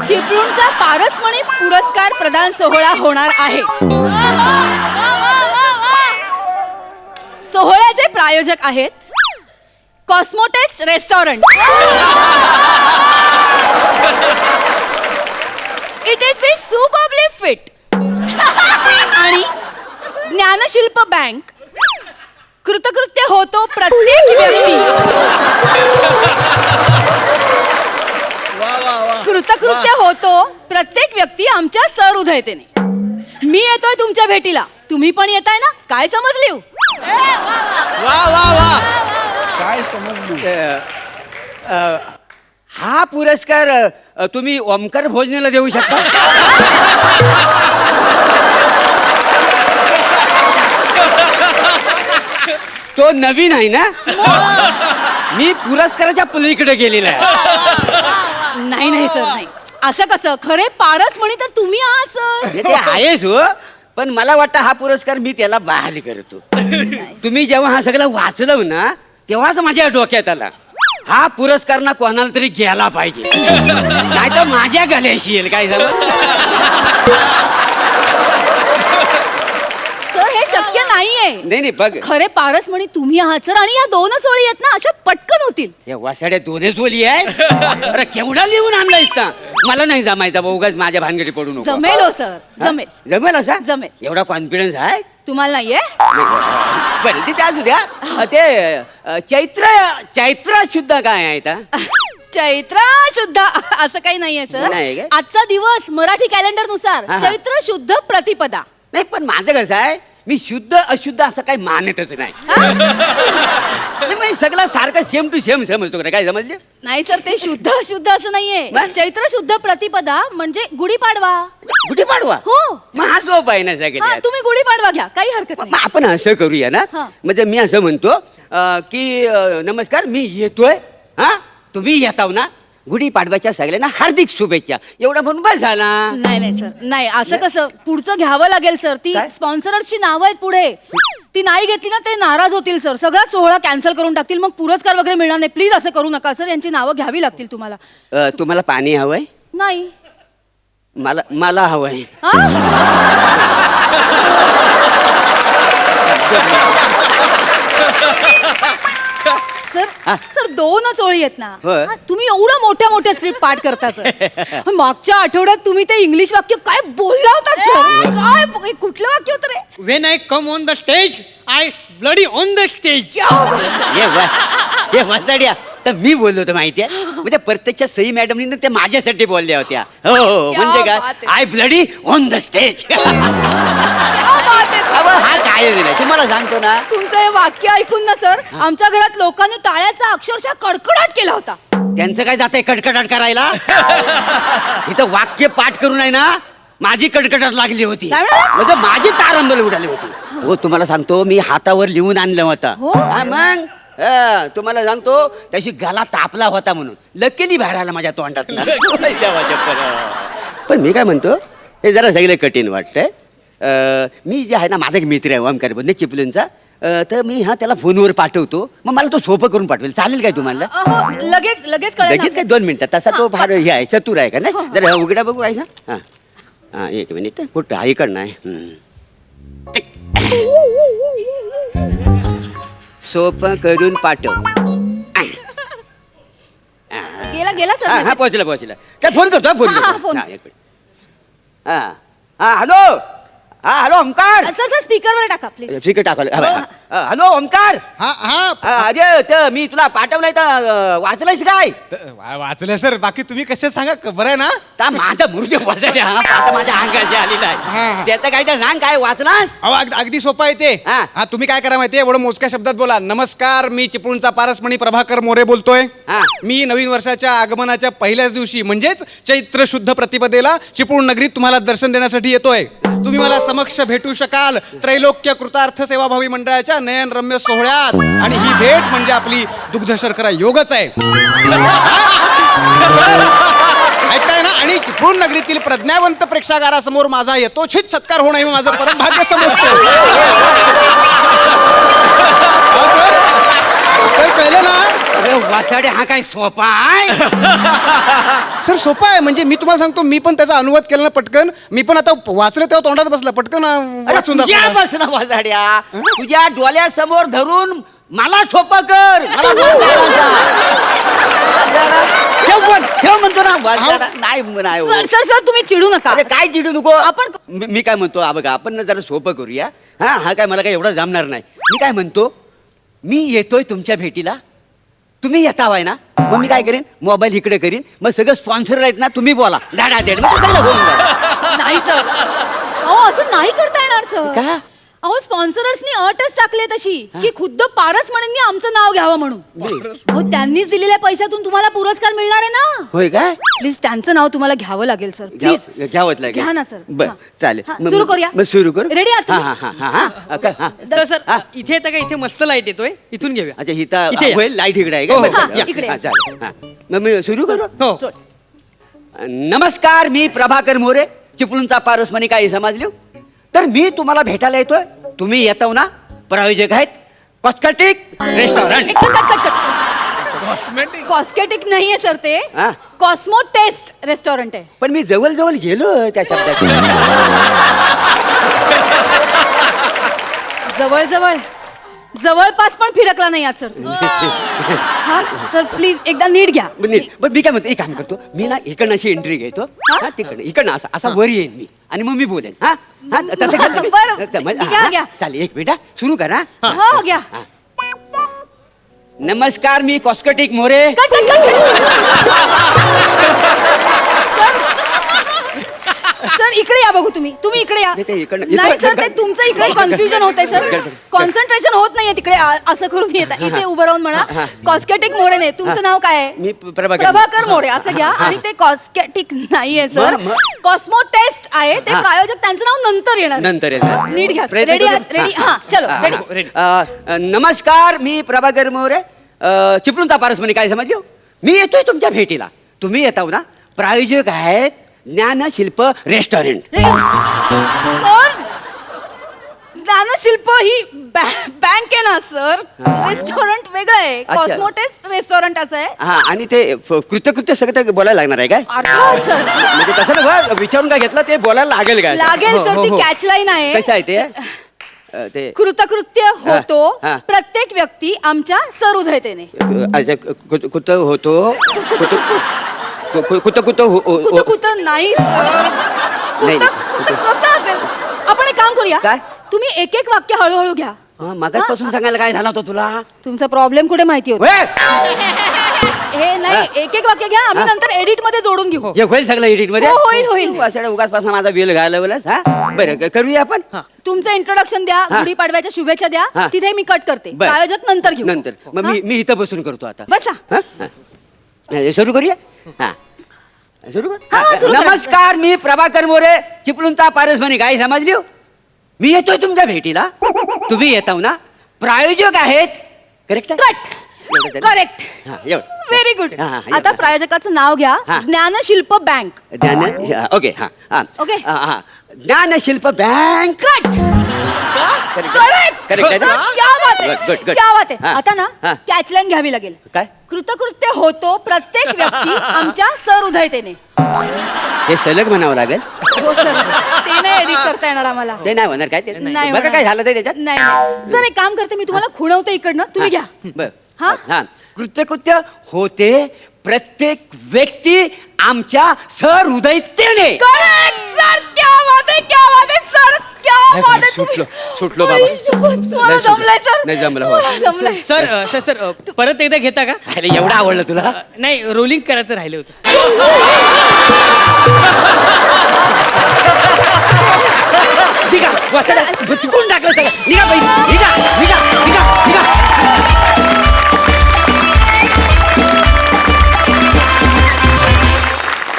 चिपळूणचा पारसमणी पुरस्कार प्रदान सोहळा होणार आहे. सोहळ्याचे प्रायोजक आहेत Cosmotaste restaurant. It be superbly fit. आणि ज्ञानशिल्प बँक. कृतकृत्य होतो प्रत्येक व्यक्ती. कृतकृत्य होतो प्रत्येक व्यक्ती आमच्या सहृदयतेने. मी येतोय तुमच्या भेटीला, तुम्ही पण येताय ना? काय समजली? काय समजली? हा पुरस्कार तुम्ही ओमकार भोजनेला देऊ शकता. तो नवीन आहे ना? मी पुरस्काराच्या पलीकडे गेलेला आहे. नाही नाही सर, नाही. असं कसं? खरे पारसमणी तर तुम्ही आहात सर. म्हणजे ते आहेच हो, पण मला वाटतं हा पुरस्कार मी त्याला बहाल करतो. तुम्ही जेव्हा हा सगळं वाचलं ना, तेव्हाच माझ्या डोक्यात आला हा पुरस्कार ना कोणाला तरी घ्यायला पाहिजे, नाही तर माझ्या गळ्याशी येईल. काय झालं? सर हे शक्य नाहीये. नाही बघ, खरे पारसमणी तुम्ही आहात सर. आणि या 2च ओळी आहेत ना, अशा पटकन होतील. या वासाड्या 2च ओली आहे. अरे केवढा लिहून आणलायस ना? मला नाही जमायचा भाऊ, उगाच माझ्या भानगडी पडू नको. जमेल हो सर, जमेल. जमेल असा? जमेल. एवढा कॉन्फिडन्स आहे? तुम्हाला नाहीये? बरं ते असू द्या. ते चैत्र शुद्ध काय आहे आता? चैत्र शुद्ध असं काही नाहीये सर. नाही काय? आजचा दिवस मराठी कॅलेंडर नुसार हा. चैत्र शुद्ध प्रतिपदा. नाही पण माझं कसं आहे, मी शुद्ध अशुद्ध असं काही मानतच नाही. सगळं सारखं सेम टू सेम समजतो का? काय समजले? नाही सर, ते शुद्ध अशुद्ध असं नाहीये. मग? चैत्र शुद्ध प्रतिपदा म्हणजे गुढीपाडवा. गुढीपाडवा? हो. मग हा सोप आहे ना हा, सगळ्यात. तुम्ही गुढीपाडवा घ्या, काही हरकत मग नाही. आपण असं करूया ना, हा. म्हणजे मी असं म्हणतो की नमस्कार, मी येतोय. हा, तुम्ही येताव ना? गुढीपाडव्याच्या सगळ्यांना हार्दिक शुभेच्छा, एवढा म्हणून बस झाला. नाही नाही सर, नाही. असं कसं? पुढचं घ्यावं लागेल सर. ती काय? स्पॉन्सरची नावं आहेत पुढे. ती नाही घेतली ना, ते नाराज होतील सर. सगळा सोहळा कॅन्सल करून टाकतील, मग पुरस्कार वगैरे मिळणार नाही. प्लीज असं करू नका सर. यांची नावं घ्यावी लागतील तुम्हाला. तुम्हाला पाणी हवंय? नाही. मला हवंय. सर सर 2च ओळी आहेत ना. होय. हा, तुम्ही एवढं मोठ्या मोठ्या स्क्रिप्ट पाठ करता सर. मागच्या आठवड्यात तुम्ही ते इंग्लिश वाक्य काय बोलला होता सर? काय कुठलं वाक्य होतं रे? When I come on the stage, I bloody on the stage. हे वाचाड्या तर मी बोललो होतो माहितीये, म्हणजे प्रत्यक्ष सई मॅडमनी ते माझ्यासाठी बोलल्या होत्या. हो हो, म्हणजे क्या बात काय, आहे. I bloody on the stage. हा काय नाही, तुम्हाला सांगतो ना. तुमचं हे वाक्य ऐकून ना सर, आमच्या घरात लोकांनी टाळ्याचा अक्षरशः कडकडाट केला होता. त्यांचं काय जातंय कडकडाट करायला? इथं वाक्य पाठ करून आहे ना, माझी कडकडाट लागली होती. काय म्हणाला? म्हणजे माझी तारंबल उडाली होती. हो, तुम्हाला सांगतो, मी हातावर लिहून आणलं होतं. हो? हा, मग तुम्हाला सांगतो, त्याशी गला तापला होता म्हणून लकीली बाहेर आला माझ्या तोंडात. पण मी काय म्हणतो, हे जरा सगळं कठीण वाटतंय. मी जे आहे ना, माझा एक मित्र आहे ओमकार बोलणे चिपळूणचा, तर मी त्याला फोनवर पाठवतो. मग मला तो सोपं करून पाठवेल, चालेल काय तुम्हाला? लगेच लगेच कळेल ना. लगेच काय 2 मिनिटात? तसा तो फार हे आहे, चतुर आहे का नाही? जरा उघडा बघू आहे ना. हां 1 मिनिट. कुठं आहे? इकडनं आहे. सोपं करून पाठव. गेला गेला सर हा message. पोहोचला. काय फोन करतो? फोन हा, फोन. हा हॅलो. हा हॅलो ओमकार. सर सर स्पीकरवर टाका प्लीज. ठीक आहे, टाकलं. हॅलो ओमकार. हा हा अरे ते मी तुला पाठवलंय तर वाचलंयस काय? वाचलं सर. बाकी तुम्ही कसे सांगा बरं आहे ना? ता माझा मृत्यू वाचले हा पाठ माझ्या अंगाशी आलेला हा. आहे. त्याचं काय तर सांग काय वाचलास? अहो अगदी सोपं आहे ते. हा. हा तुम्ही काय करा माहितीये, एवढं मोजक्या शब्दात बोला. नमस्कार, मी चिपळूणचा पारसमणी प्रभाकर मोरे बोलतोय. हा. मी नवीन वर्षाच्या आगमनाच्या पहिल्याच दिवशी म्हणजेच चैत्र शुद्ध प्रतिपदेला चिपळूण नगरीत तुम्हाला दर्शन देण्यासाठी येतोय. तुम्ही मला समक्ष भेटू शकाल त्रैलोक्य कृतार्थ सेवाभावी मंडळाच्या नयन रम्य सोहळ्यात. आणि ही भेट म्हणजे आपली दुग्ध शर्करा योगच आहे. ऐकताय ना? आणि चिपळूण नगरीतील प्रज्ञावंत प्रेक्षागारासमोर माझा यथोचित सत्कार होणं हे माझं परम भाग्य समजतो. सर कळलं ना? अरे वासाडे हा काय सोपा आहे? सर सोपं आहे. म्हणजे मी तुम्हाला सांगतो, मी पण त्याचा अनुवाद केला ना पटकन. मी पण आता वाचलं तेव्हा तोंडात बसला पटकन अरे वाचून तुझ्या दाखवलं. बस ना वासाड्या, तुझ्या डोळ्यासमोर धरून मला सोपं कर. मला बोलता वासाडा. ठेव म्हणतो ना वासाडा. नाही नाही हो. सर सर सर तुम्ही चिडू नका. अरे काय चिडू नको. आपण- मी काय म्हणतो, हा बघा आपण ना जरा सोपं करूया. हा काय मला काय एवढं जमणार नाही. मी काय म्हणतो, मी येतोय तुमच्या भेटीला, तुम्ही येतावाय ना. मग मी काय करेन, मोबाईल इकडे करीन, मग सगळं स्पॉन्सर आहेत ना, तुम्ही बोला धाडा देड मग सगळं होऊन जाईल. नाही सर, अहो असं नाही करता येणार सर. का? अहो स्पॉन्सरर्सनी अटच टाकली तशी की खुद्द पारसमणींनी आमचं नाव घ्यावं म्हणून. अहो त्यांनीच दिलेल्या पैशातून तुम्हाला पुरस्कार मिळणार आहे ना. होय काय? प्लीज त्यांचं नाव तुम्हाला घ्यावं लागेल सर. प्लीज घ्यावंच लागेल. घ्या ना सर. बर हा. चालेल. हा, सुरू करूया. मग सुरू करू. रेडी आहात हा तुम्ही? हा हा हा हा हा. सर सर हा. इथे येतं का? इथे मस्त लाईट येतोय, इथून घेऊया. अच्छा इथे इथं या. होईल लाईट इकडे आहे का? हो, बरं, हा, चालेल. इकडे. हा, चालेल. हा. मग मी सुरू करू. हो. नमस्कार, मी प्रभाकर मोरे, चिपळूणचा पारसमणी. काही समजले? तर मी तुम्हाला भेटायला येतोय, तुम्ही येतो ना. प्रायोजक आहेत कॉस्मेटिक रेस्टॉरंट. कॉस्मेटिक नाहीये सर, ते हा. कॉस्मो टेस्ट रेस्टॉरंट आहे. पण मी जवळ जवळ गेलो त्या शब्दाची. जवळ जवळ जवळपास पण फिरकला नाही आज सर. हा सर प्लीज एकदा नीट घ्या. पण मी काय म्हणतो, एक काम करतो मी ना, इकडनं अशी एंट्री घेतो. हा तिकडनं इकडनं असा असा वर येईन मी आणि मग मी बोलेन. हा हा तसं का तुम्ही? बरं. हा, घ्या, घ्या. चालेल एक मिनिट सुरू करा. हो घ्या. नमस्कार, मी cosmetic More. Cut cut sir इकडे या बघू. तुम्ही इकडे या. नाही, ते इकडनं- नाही इथं- सर, ते तुमचं इकडे कन्फ्युजन होतंय सर. कॉन्सन्ट्रेशन होत नाहीये तिकडे. असं करून येत इथे उभं राहून म्हणा कॉस्मेटिक मोरे नाही. तुमचं नाव काय आहे? मी प्रभाकर. प्रभाकर मोरे असं घ्या. आणि ते कॉस्मेटिक नाहीये सर, मग? कॉस्मो टेस्ट आहे. ते प्रायोजक त्यांचं नाव नंतर येणार. नंतर येणार. नीट घ्या. प्रयत्न रेडी करू. रेडी हा चलो रेडी. नमस्कार, मी प्रभाकर मोरे, चिपळूणचा पारसमणी. काय समजलो? मी येतोय तुमच्या भेटीला, तुम्ही येताव ना. प्रायोजक आहेत ज्ञानशिल्प रेस्टॉरंट. सर ज्ञानशिल्प ही बँक आहे ना सर. रेस्टॉरंट वेगळं आहे. अच्छा. कॉस्मो टेस्ट रेस्टॉरंट असं आहे. हा आणि ते कृत्य सगळं ते बोलायला लागणार आहे काय? अर्थात सर म्हणजे तसं ना विचारून काय घेतलं ते बोलायला लागेल काय? लागेल हो, सर. हो, ती हो. कॅच लाईन आहे. कसं आहे ते? ते कृतकृत्य होतो हा. प्रत्येक व्यक्ती आमच्या सहृदयतेने. कुत होतो कुत कुत नाही सर. नाही. कुत कसं असेल? आपण एक काम करूया. काय? तुम्ही एक एक वाक्य हळूहळू घ्या. मागासपासून सांगायला काय झाला होता तुला? तुमचा प्रॉब्लेम कुठे माहिती होता? हे नाही, एक एक वाक्य घ्या. आम्ही नंतर एडिट मध्ये जोडून घेऊ. हे होईल सगळं एडिट मध्ये? हो, होईल. उगाचपासून माझा वेल घालवला बोलास. हा बरं करूया आपण. तुमचं इंट्रोडक्शन द्या. हा. गुढीपाडव्याच्या शुभेच्छा द्या. हा. तिथे मी कट करते. बरं. प्रायोजक नंतर घेऊ. नंतर मग मी इथं बसून करतो आता. बसा. हा? हा. सुरू करूया. हा सुरू हा, कर. सुरू करा. नमस्कार, मी प्रभाकर मोरे, चिपळूणचा पारसमणी. काय समजली? मी येतोय तुमच्या भेटीला, तुम्ही येताव ना. प्रायोजक आहेत करेक्ट. करेक्ट. Very good. आता प्रायोजकाचं नाव घ्या. हा. ज्ञानशिल्प बँक. ओके हा ओके. ज्ञानशिल्प बँक. करेक्ट. करेक्ट. क्या बात आहे. Good, good. क्या बात आहे. हा. आता ना हा. कॅचलाईन घ्यावी लागेल. काय? कृतकृत्य होतो प्रत्येक व्यक्ती आमच्या सहृदयतेने. हे सलग म्हणावं लागेल. हो सर. ते नाही एडिट करता येणार आम्हाला. ते नाही होणार काय? ते नाही बघा होणार. काय झालं ते त्याच्यात. नाही. सर एक काम करते मी, तुम्हाला खुणवते इकडनं. तुम्ही घ्या. बर हा? हा कृत्य होते प्रत्येक व्यक्ती आमच्या सहृदयतेने. Correct sir. क्या बात आहे. क्या बात आहे सर. क्या father, सुटलो तुम्ही- सुटलो आई, बाबा तुम्हाला जमलंय सर नाही जमलं हो. तुम्हाला जमलंय सर सर सर परत एकदा घेता का अरे एवढं आवडलं तुला नाही रोलिंग करायचं राहिलं होतं निघा वसाडा चुकून टाकलं सगळं निघा बाई निघा निघा निघा निघा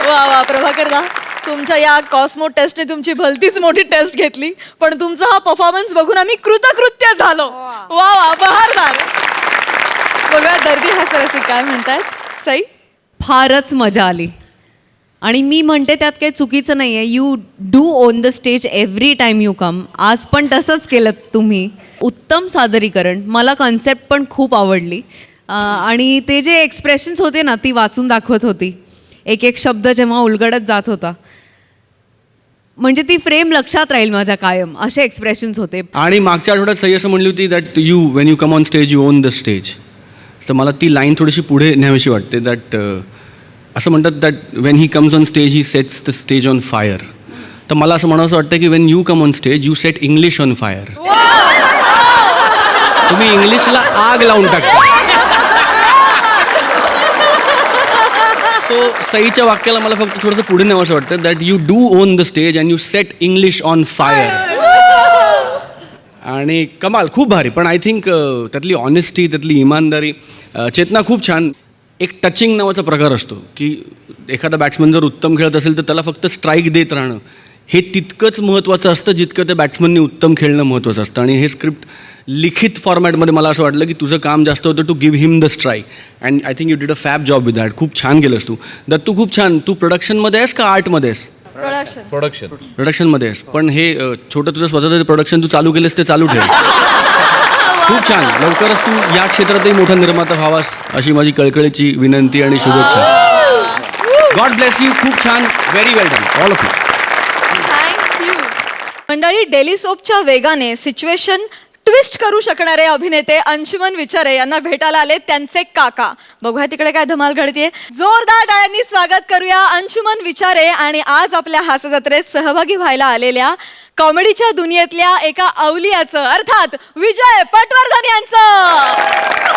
वा वा प्रभाकर दा तुमच्या या कॉस्मो टेस्टने तुमची भलतीच मोठी टेस्ट घेतली पण तुमचा हा परफॉर्मन्स बघून आम्ही कृतकृत्य झालो वा वा बहारदार बघा दर्दी हास्यरसिक काय म्हणतायत सई फारच मजा आली आणि मी म्हणते त्यात काही चुकीचं नाही आहे you do on the stage every time you come आज पण तसंच केलं तुम्ही उत्तम सादरीकरण मला कॉन्सेप्ट पण खूप आवडली आणि ते जे एक्सप्रेशन्स होते ना ती वाचून दाखवत होती एक एक शब्द जेव्हा उलगडत जात होता म्हणजे ती फ्रेम लक्षात राहील माझ्या कायम असे एक्सप्रेशन्स होते आणि मागच्या आठवड्यात सई असं म्हणली होती that you Wien you come on stage you on the stage तर मला ती लाईन थोडीशी पुढे न्यावीशी वाटते दॅट असं म्हणतात that when he comes on stage he sets the stage on fire तर मला असं म्हणावं वाटतं की Wien you come on stage you set English on fire तुम्ही इंग्लिशला आग लावून टाकता तो सईच्या वाक्याला मला फक्त थोडंसं पुढे न्यावंसं वाटतं that you do on the stage and you set English on fire आणि कमाल खूप भारी पण आय थिंक त्यातली ऑनेस्टी त्यातली इमानदारी चेतना खूप छान एक टचिंग नावाचा प्रकार असतो की एखादा बॅट्समन जर उत्तम खेळत असेल तर त्याला फक्त स्ट्राईक देत राहणं हे तितकंच महत्त्वाचं असतं जितकं त्या बॅट्समनने उत्तम खेळणं महत्त्वाचं असतं आणि हे स्क्रिप्ट लिखित फॉर्मॅटमध्ये मला असं वाटलं की तुझं काम जास्त होतं to give him the strike and I think you did a fab job with that खूप छान केलंस तू दत्तू खूप छान तू प्रोडक्शनमध्ये आहेस का आर्टमध्ये आहेस प्रोडक्शन प्रोडक्शन प्रोडक्शनमध्ये आहेस पण हे छोटं तुझं स्वतःचं प्रोडक्शन तू चालू केलंस ते चालू ठेव खूप छान लवकरच तू या क्षेत्रातही मोठा निर्माता व्हावास अशी माझी कळकळीची विनंती आणि शुभेच्छा गॉड ब्लेस यू खूप छान very well done all of you thank you मंडळी डेली सोपच्या वेगाने सिच्युएशन ट्विस्ट करू शकणारे अभिनेते अंशुमन विचारे यांना भेटायला आले त्यांचे काका बघूया तिकडे काय धमाल घडतीये जोरदार टाळ्यांनी स्वागत करूया अंशुमन विचारे आणि आज आपल्या हास्यजत्रेत सहभागी व्हायला आलेल्या कॉमेडीच्या दुनियेतल्या एका अवलियाचं अर्थात विजय पटवर्धन यांचं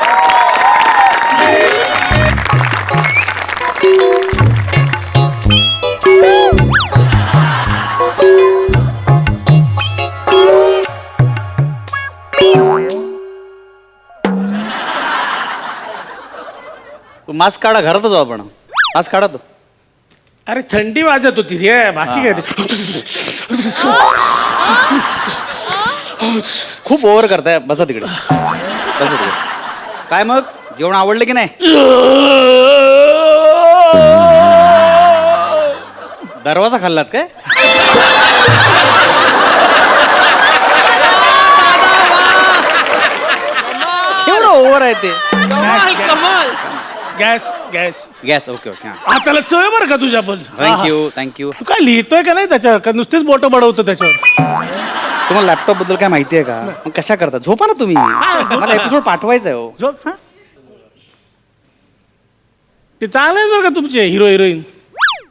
मास्क काढा घरातच जाऊ आपण मास्क काढा तो अरे थंडी वाजत होती रे बाकी काय खूप ओव्हर करताय बसा तिकडे बसा तिकडे काय मग जेवण आवडलं की नाही दरवाजा खाल्लात काय एवढं ओव्हर आहे ते gas gas gas okay okay हाताला चव बरं का तुझ्या पण थँक्यू थँक्यू तू काय लिहितोय का नाही त्याच्यावर का नुसतेच बोट बडवतो त्याच्यावर तुम्हाला लॅपटॉप बद्दल काय माहिती आहे का मग कशा करता झोपा ना तुम्ही मला एपिसोड पाठवायचा आहे हो झोप ते चांगले आहेत बरं का तुमचे हिरो हिरोईन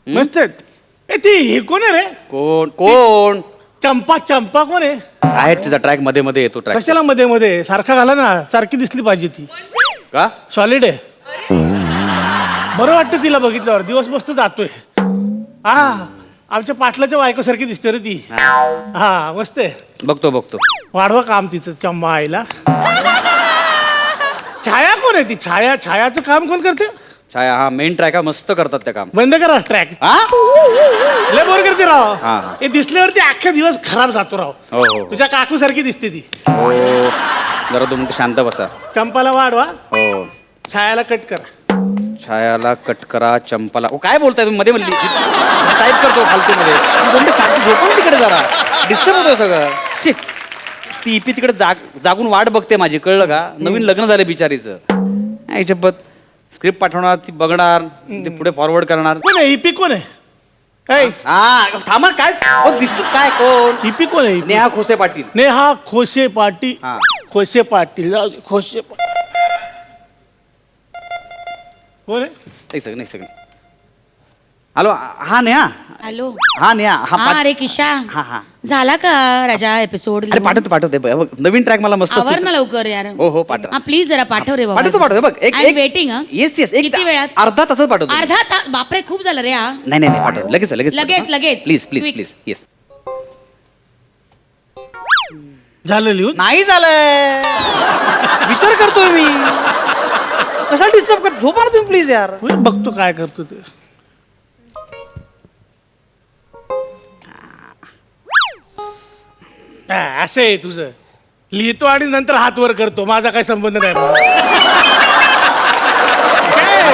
मस्त आहेत ए ती हे कोण आहे रे कोण कोण चंपा चंपा कोण आहे आहे तिचा ट्रॅक मध्ये मध्ये येतो ट्रॅक कशाला मध्ये मध्ये सारखा घाला ना सारखी दिसली पाहिजे ती का सॉलिड आहे बरं वाटतं तिला बघितल्यावर दिवस मस्त जातोय हा आमच्या पाटलाच्या बायकोसारखी दिसते रे ती हा मस्त आहे बघतो बघतो वाढवा काम तिचं चम्मा आईला छाया कोण आहे ती छाया छायाचं काम कोण करते छाया हा मेन ट्रॅक हा मस्त करतात त्या काम बंद करा ट्रॅक हा लय बोर करते राव हा. हे दिसल्यावरती अख्खा दिवस खराब जातो राव हो हो तुझ्या काकू सारखी दिसते ती हो जरा तुम्ही शांत बसा चंपाला वाढवा हो छायाला कट करा छायाला कट करा चंपाला ओ काय बोलताय तुम्ही मध्ये मध्ये टाईप करतो फालतू मध्ये तुम्ही शांत झोपून तिकडे जरा डिस्टर्ब होतं सगळं शी. ती इपी तिकडे जागून वाट बघते माझी कळलं का नवीन लग्न झालं बिचारीचं याच्याबद्दल स्क्रिप्ट पाठवणार ती बघणार ते पुढे फॉरवर्ड करणार कोण आहे इपी कोण आहे ऐ, हा थांबा काय दिसत काय कोण इपी कोण आहे नेहा खोसे पाटील नेहा खोसे पाटील हा. खोसे पाटील जाऊ दे, खोसे कोण आहे नाही सगळं नाही सगळं हॅलो हा नेहा हॅलो हा नेहा हा हा अरे किशा हा हा झाला का राजा एपिसोड अरे पाठवते बघ नवीन ट्रॅक मला मस्त आवर ना लवकर यार हो पाठव हा प्लीज जरा पाठव रे बाबा पाठवतो बघ एक वेटिंग येस एक किती वेळात अर्धा तासच पाठवतो अर्धा तास बापरे खूप झालं रे हा नाही पाठव लगेच लगेच. Please Quick. येस झालं लिहून नाही झालंय विचार करतोय मी कशाला डिस्टर्ब कर झोपा ना तुम्ही प्लीज यार बघतो काय करतो ते असं आहे तुझं लिहितो आणि नंतर हात वर करतो माझा काय संबंध नाही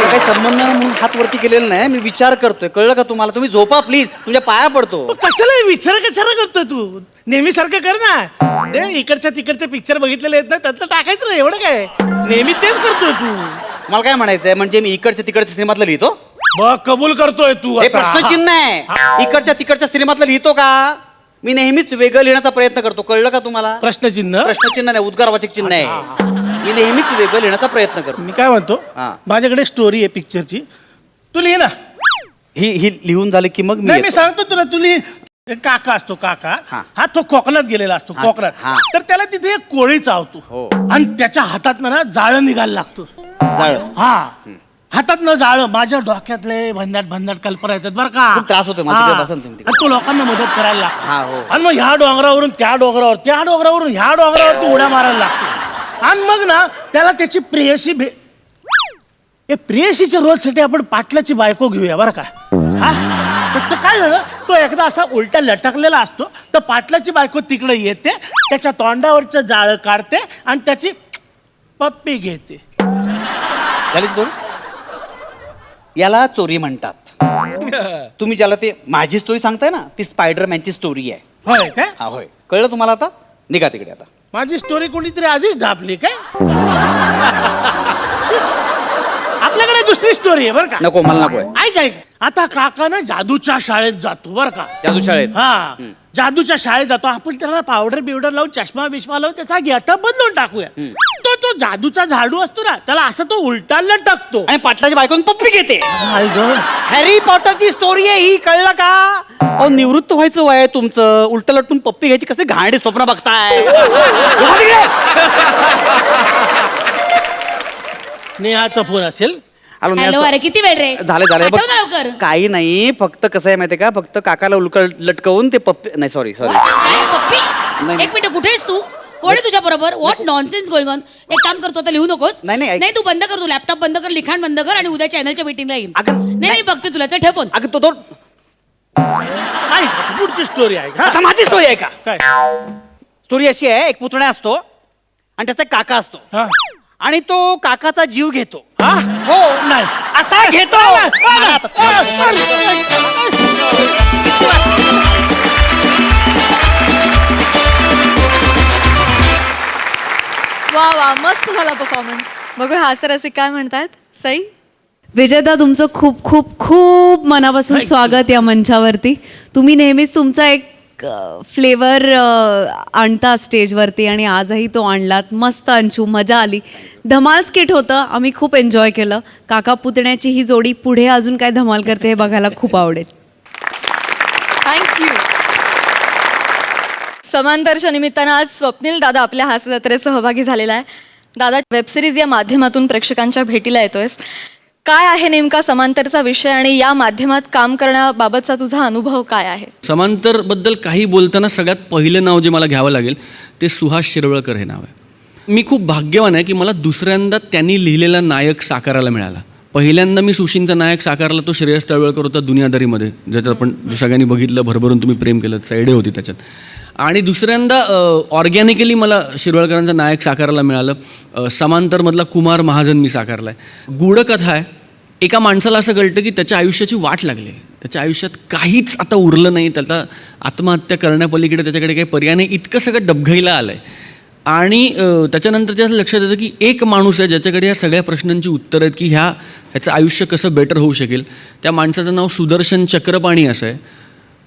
काही संबंध नाही म्हणून हात वरती केलेला नाही मी विचार करतोय कळलं का तुम्हाला तुम्ही झोपा प्लीज तुमच्या पाया पडतो कसं विचार कशाला करतोय तू नेहमी सारखं कर ना ते इकडच्या तिकडचे पिक्चर बघितलेले आहेत ना त्यातलं टाकायचं ना एवढं काय नेहमी तेच करतोय तू मला काय म्हणायचंय म्हणजे मी इकडच्या सिनेमातलं लिहितो बघ कबूल करतोय तू हे आता. प्रश्नचिन्ह आहे इकडच्या सिनेमातलं लिहितो का मी नेहमीच वेगळं लिहिण्याचा प्रयत्न करतो कळलं का तुम्हाला प्रश्नचिन्ह प्रश्नचिन्ह नाही उद्गारवाचक चिन्ह आहे मी नेहमीच वेगळं लिहिण्याचा प्रयत्न करतो मी काय म्हणतो हा. माझ्याकडे स्टोरी आहे पिक्चरची तू लिहि ना ही लिहून झाली की मग नाही मी येतो. सांगतो तुला तुली काका असतो काका हा. हा तो कोकणात गेलेला असतो हा. कोकणात हा. तर त्याला तिथे एक कोळी चावतो हो. आणि त्याच्या हातात ना जाळं निघायला लागतो जाळं. हा हातात न जाळं माझ्या डोक्यातले भन्नाट कल्पना येतात बरं का खूप त्रास होतोय मला हा. तिकडे बसन तुम्ही तिकडे. आणि तो लोकांना मदत करायला हा, हो. लागतो आणि मग ह्या डोंगरावरून त्या डोंगरावरून ह्या डोंगरावरती उड्या मारायला लागतो आणि मग ना त्याला त्याची प्रेयसी प्रेयसीच्या रोजसाठी आपण पाटलाची बायको घेऊया बरं का हा तर काय झालं तो एकदा असा उलटा लटकलेला असतो तर पाटलाची बायको तिकडे येते त्याच्या तोंडावरचं जाळं काढते आणि त्याची पप्पी घेते झाली स्टोरी याला चोरी म्हणतात तुम्ही ज्याला ते माझी स्टोरी सांगताय ना ती स्पायडरमॅनची स्टोरी आहे होय काय हा होय कळलं तुम्हाला आता निघा तिकडे आता माझी स्टोरी कोणीतरी आधीच ढापली काय आपल्याकडे दुसरी स्टोरी आहे बरं का नको मला नको आहे ऐक आता काका ना जादूच्या शाळेत जातो बरं का जादू शाळेत हा जादूच्या शाळेत जातो आपण त्याला पावडर बिवडर लावून चष्मा बिष्मा लावून त्याचा गेटअप बदलून टाकूया तो जादूचा झाडू असतो ना त्याला असं तो उलटा लटकतो आणि पाटलाची बायकोन पप्पी घेते काय गं? हॅरी पॉटरची स्टोरी आहे ही कळलं का अहो निवृत्त व्हायचं वय आहे तुमचं उलट लटून पप्पी घ्यायची कसे घाणेरडे स्वप्न बघताय झोपा तिकडे. नेहाचा फोन असेल आलो नाही हॅलो असं- अरे किती वेळ रे झालं पाठव बघ ना लवकर काही नाही फक्त कसं आहे माहितीये का फक्त काकाला लटकवून ते पप्पी नाही सॉरी काय, पप्पी नाही. एक मिनिट कुठे आहेस तू कोण आहे तुझ्या बरोबर व्हॉट नॉनसेन्स गोइंग ऑन एक काम करतो आता लिहू नकोस नाही, ऐक. नाही तू बंद कर तू लॅपटॉप बंद कर लिखाण बंद कर आणि उद्या चॅनलच्या मीटिंगला येईल अगं, नाही मी बघते तुला चल ठेव फोन अगं तो ऐक पुढची स्टोरी आहे का आता माझी स्टोरी आहे का काय स्टोरी अशी आहे एक पुतण्या असतो आणि त्याचा एक काका असतो हा आणि तो काकाचा जीव घेतो हा हो नाही असा घेतो मला आता- वा मस्त झाला परफॉर्मन्स बघूया हास्यरसिक काय म्हणतात सई विजेता तुमचं खूप खूप खूप मनापासून स्वागत या मंचावरती तुम्ही नेहमीच तुमचा एक फ्लेवर आणता स्टेजवरती आणि आजही तो आणलात मस्त अंशू मजा आली धमाल स्किट होतं आम्ही खूप एन्जॉय केलं काका पुतण्याची ही जोडी पुढे अजून काय धमाल करते हे बघायला खूप आवडेल थँक्यू समांतरच्या निमित्तानं आज स्वप्नील दादा आपल्या हास्यजत्रेत सहभागी झालेला आहे दादा वेबसिरीज या माध्यमातून प्रेक्षकांच्या भेटीला येतोयस काय आहे नेमका समांतरचा विषय आणि या माध्यमात काम करण्याबाबतचा तुझा अनुभव काय आहे समांतरबद्दल काही बोलताना सगळ्यात पहिलं नाव जे मला घ्यावं लागेल ते सुहास शिरवळकर हे नाव आहे मी खूप भाग्यवान आहे की मला दुसऱ्यांदा त्यांनी लिहिलेला नायक साकारायला मिळाला पहिल्यांदा मी सुशींचा नायक साकारला तो श्रेयस तळवळकर होता दुनियादारीमध्ये ज्याच्यात आपण सगळ्यांनी बघितलं भरभरून तुम्ही प्रेम केलं साईडे होती त्याच्यात आणि दुसऱ्यांदा ऑर्गॅनिकली मला शिरवळकरांचा नायक साकारायला मिळालं समांतरमधला कुमार महाजन मी साकारला आहे गूढकथा आहे एका माणसाला असं कळतं की त्याच्या आयुष्याची वाट लागली त्याच्या आयुष्यात काहीच आता उरलं नाही त्याला आत्महत्या करण्यापलीकडे त्याच्याकडे काही पर्याय नाही इतकं सगळं डबघाईला आलं आहे आणि त्याच्यानंतर त्याचं लक्षात येतं की एक माणूस आहे ज्याच्याकडे ह्या सगळ्या प्रश्नांची उत्तरं आहेत की ह्याचं आयुष्य कसं बेटर होऊ शकेल त्या माणसाचं नाव सुदर्शन चक्रपाणी असं आहे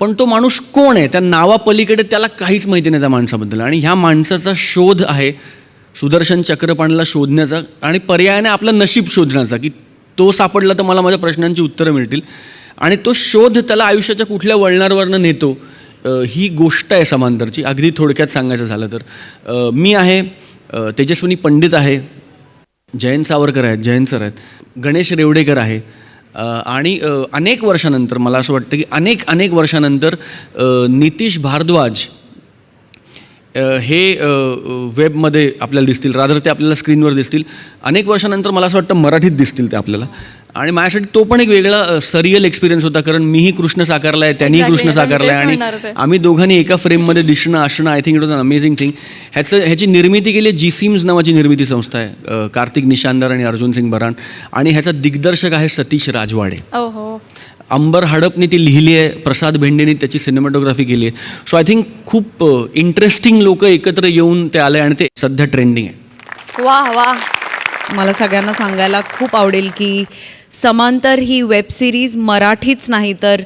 पण तो माणूस कोण आहे त्या नावापलीकडे त्याला काहीच माहिती नाही त्या माणसाबद्दल आणि ह्या माणसाचा शोध आहे सुदर्शन चक्रपाणीला शोधण्याचा आणि पर्यायाने आपलं नशीब शोधण्याचा की तो सापडला तर मला माझ्या प्रश्नांची उत्तरं मिळतील आणि तो शोध त्याला आयुष्याच्या कुठल्या वळणावरनं नेतो ही गोष्ट आहे समांतरची. अगदी थोडक्यात सांगायचं झालं तर मी आहे, तेजस्विनी पंडित आहे, जयंत सावरकर आहेत, जयंत सर आहेत, गणेश रेवडेकर आहे आणि अनेक वर्षानंतर मला असं वाटतं की अनेक वर्षानंतर नितीश भारद्वाज हे वेबमध्ये आपल्याला दिसतील, रादर ते आपल्याला स्क्रीनवर दिसतील. अनेक वर्षानंतर मला असं वाटतं मराठीत दिसतील ते आपल्याला. आणि माझ्यासाठी तो पण एक वेगळा सरियल एक्सपिरियन्स होता, कारण मीही कृष्ण साकारला आहे, त्यांनीही कृष्ण साकारला आहे आणि आम्ही दोघांनी एका फ्रेममध्ये दिसणं असणं I think it was an amazing thing. ह्याची निर्मिती केली जी सिम्स नावाची निर्मिती संस्था आहे, कार्तिक निशांदर आणि अर्जुन सिंग बरान, आणि ह्याचा दिग्दर्शक आहे सतीश राजवाडे. अंबर हडपने ती लिहिली आहे, प्रसाद भेंडेनी त्याची सिनेमॅटोग्राफी केली आहे. सो आय थिंक खूप इंटरेस्टिंग लोक एकत्र येऊन ते आले आणि ते सध्या ट्रेंडिंग आहे. वा वा. मला सगळ्यांना सांगायला खूप आवडेल की समांतर ही वेब सिरीज मराठीच नाही तर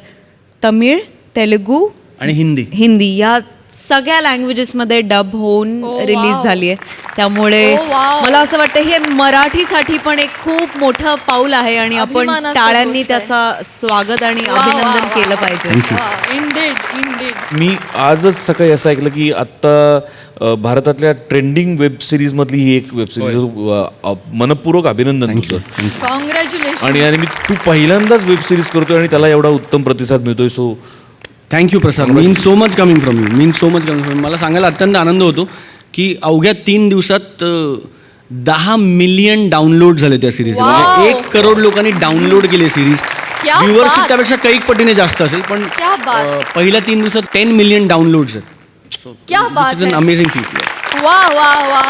तमिळ, तेलुगू आणि हिंदी या सगळ्या लँग्वेजेसमध्ये डब होऊन रिलीज झाली आहे. त्यामुळे मला असं वाटतं हे मराठीसाठी पण एक खूप मोठं पाऊल आहे आणि आपण अभिमानास्पद टाळ्यांनी गोष्ट आहे. त्याचा स्वागत आणि अभिनंदन केलं पाहिजे. मी आजच सकाळी असं ऐकलं की आत्ता भारतातल्या ट्रेंडिंग वेब सिरीजमधली ही एक वेब सिरीज. मनपूर्वक अभिनंदन तुझं. कॉंग्रॅच्युलेशन. आणि मी तू पहिल्यांदाच वेब सिरीज करतोय आणि त्याला एवढा उत्तम प्रतिसाद मिळतोय. So thank you Prasad. Mean so much coming from you. Mean so much coming from. मला सांगायला अत्यंत आनंद होतो की अवघ्या 3 दिवसात 10 मिलियन डाउनलोड झाले त्या सिरीज. म्हणजे 1 करोड लोकांनी डाउनलोड केले सिरीज. क्या व्ह्युअरशिप बात. त्यापेक्षा कैक पटीने जास्त असेल, पण क्या बात. पहिल्या 3 दिवसात 10 मिलियन डाउनलोड्स आहेत. क्या बात इट्स अन है. Amazing feet. वा वा वा.